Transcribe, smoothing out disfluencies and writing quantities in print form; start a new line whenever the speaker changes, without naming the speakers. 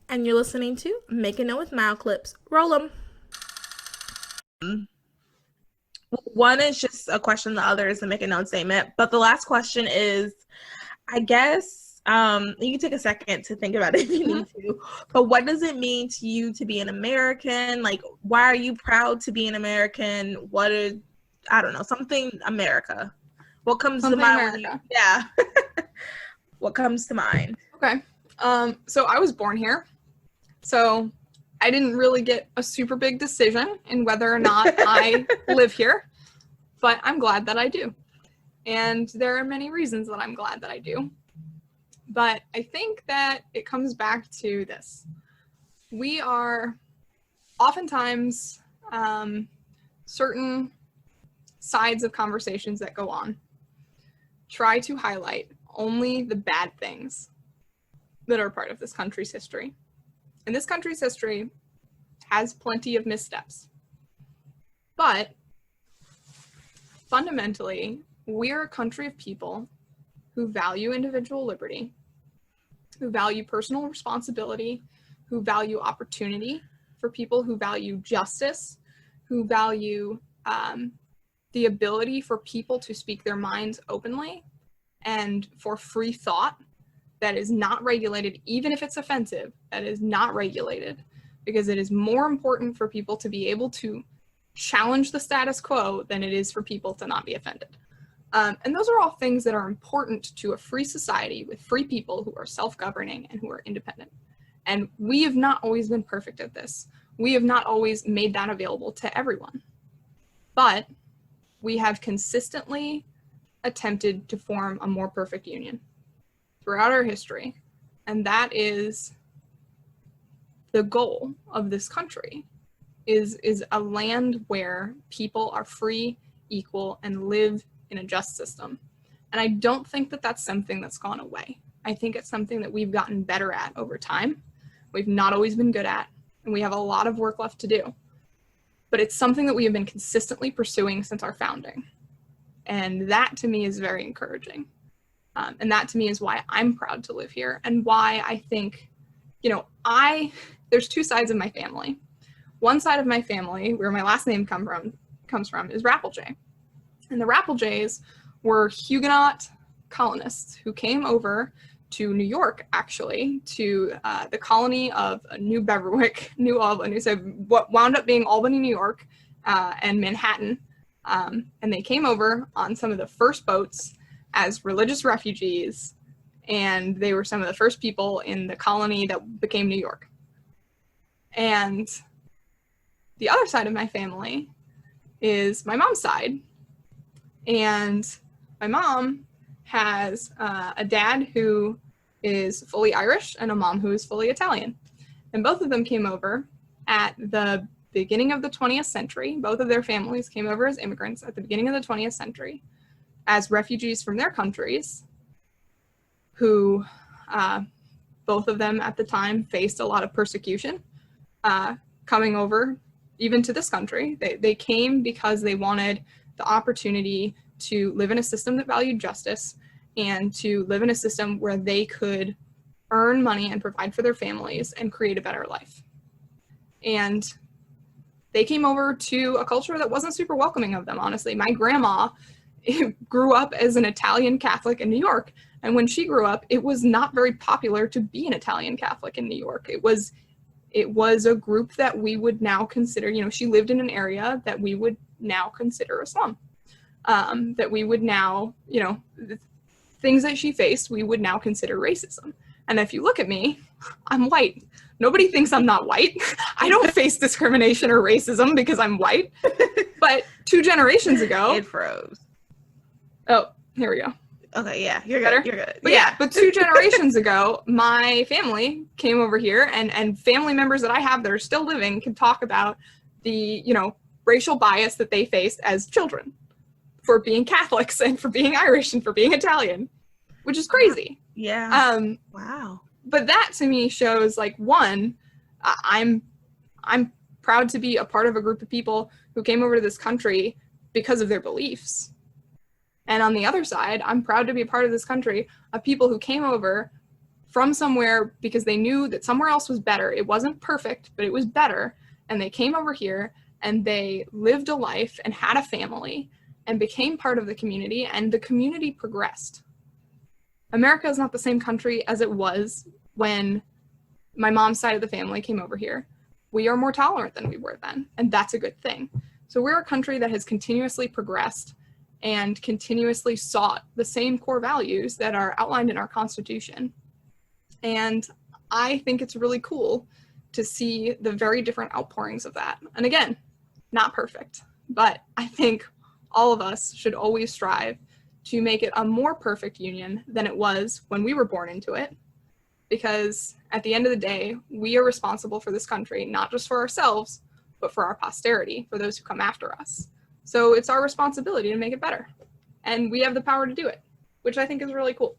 And you're listening to Making It with Mile Clips. Roll them. One is just a question, the other is a make a known statement. But the last question is, I guess, you can take a second to think about it if you need to. But what does it mean to you to be an American? Like, why are you proud to be an American? What is, I don't know, something America. What comes to mind? Yeah. What comes to mind?
Okay. So I was born here. So I didn't really get a super big decision in whether or not I live here, but I'm glad that I do. And there are many reasons that I'm glad that I do. But I think that it comes back to this. We are oftentimes certain sides of conversations that go on try to highlight only the bad things that are part of this country's history. And this country's history has plenty of missteps. But fundamentally, we're a country of people who value individual liberty, who value personal responsibility, who value opportunity for people, who value justice, who value the ability for people to speak their minds openly, and for free thought that is not regulated, even if it's offensive, that is not regulated, because it is more important for people to be able to challenge the status quo than it is for people to not be offended. And those are all things that are important to a free society with free people who are self-governing and who are independent. And we have not always been perfect at this. We have not always made that available to everyone. But we have consistently attempted to form a more perfect union throughout our history. And that is the goal of this country, is a land where people are free, equal, and live in a just system. And I don't think that that's something that's gone away. I think it's something that we've gotten better at over time. We've not always been good at, and we have a lot of work left to do. But it's something that we have been consistently pursuing since our founding. And that to me is very encouraging. And that to me is why I'm proud to live here, and why I think, there's two sides of my family. One side of my family, where my last name comes from, is Rapelje. And the Rapeljes were Huguenot colonists who came over to New York, actually, to the colony of New Albany, so what wound up being Albany, New York, and Manhattan. And they came over on some of the first boats as religious refugees, and they were some of the first people in the colony that became New York. And the other side of my family is my mom's side. And my mom has a dad who is fully Irish and a mom who is fully Italian. And both of them came over at the beginning of the 20th century. Both of their families came over as immigrants at the beginning of the 20th century as refugees from their countries, who both of them at the time faced a lot of persecution coming over even to this country. They came because they wanted the opportunity to live in a system that valued justice and to live in a system where they could earn money and provide for their families and create a better life. And they came over to a culture that wasn't super welcoming of them, honestly. My grandma grew up as an Italian Catholic in New York. And when she grew up, it was not very popular to be an Italian Catholic in New York. It was a group that we would now consider, she lived in an area that we would now consider a slum. That we would now, the things that she faced, we would now consider racism. And if you look at me, I'm white. Nobody thinks I'm not white. I don't face discrimination or racism because I'm white. But 2 generations ago...
It froze.
Oh, here we go.
Okay, yeah, you're good. You're good.
But yeah, but 2 generations ago, my family came over here, and family members that I have that are still living can talk about the, racial bias that they faced as children for being Catholics and for being Irish and for being Italian, which is crazy.
Yeah. Wow.
But that to me shows, one, I'm proud to be a part of a group of people who came over to this country because of their beliefs. And on the other side, I'm proud to be a part of this country of people who came over from somewhere because they knew that somewhere else was better. It wasn't perfect, but it was better. And they came over here and they lived a life and had a family and became part of the community, and the community progressed. America is not the same country as it was when my mom's side of the family came over here. We are more tolerant than we were then, and that's a good thing. So we're a country that has continuously progressed and continuously sought the same core values that are outlined in our Constitution. And I think it's really cool to see the very different outpourings of that. And again, not perfect, but I think all of us should always strive to make it a more perfect union than it was when we were born into it. Because at the end of the day, we are responsible for this country, not just for ourselves, but for our posterity, for those who come after us. So it's our responsibility to make it better. And we have the power to do it, which I think is really cool.